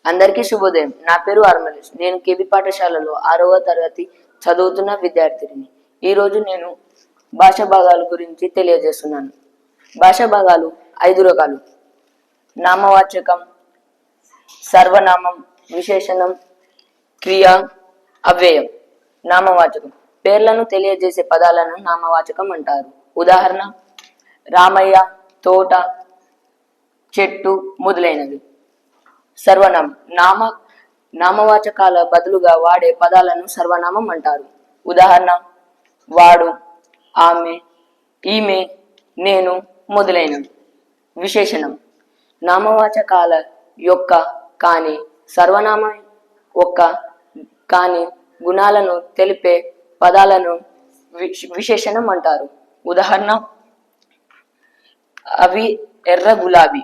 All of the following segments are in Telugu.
అందరికీ శుభోదయం. నా పేరు ఆర్మలేష్. నేను కేబీ పాఠశాలలో 6వ తరగతి చదువుతున్న విద్యార్థిని. ఈరోజు నేను భాషా భాగాల గురించి తెలియజేస్తున్నాను. భాషా భాగాలు 5 రకాలు: నామవాచకం, సర్వనామం, విశేషణం, క్రియ, అవ్యయం. నామవాచకం పేర్లను తెలియజేసే పదాలను నామవాచకం అంటారు. ఉదాహరణ: రామయ్య, తోట, చెట్టు మొదలైనవి. సర్వనామం నామవాచకాల బదులుగా వాడే పదాలను సర్వనామం అంటారు. ఉదాహరణ: వాడు, ఆమె, ఈమె, నేను మొదలైనవి. విశేషణం నామవాచకాల యొక్క కాని సర్వనామం యొక్క కాని గుణాలను తెలిపే పదాలను విశేషణం అంటారు. ఉదాహరణ: అవి ఎర్ర గులాబీ,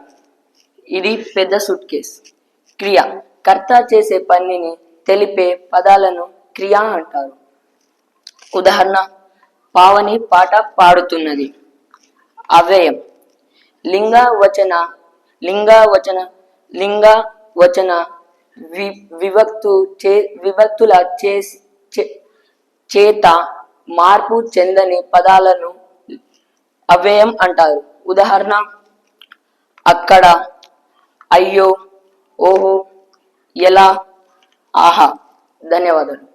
ఇది పెద్ద సూట్ కేస్. క్రియ కర్త చేసే పనిని తెలిపే పదాలను క్రియ అంటారు. ఉదాహరణ: పావని పాట పాడుతున్నది. అవ్యయం లింగ వచన విభక్తుల చేత మార్పు చెందని పదాలను అవ్యయం అంటారు. ఉదాహరణ: అక్కడ, అయ్యో, ఓహో, ఎలా, ఆహా. ధన్యవాదాలు.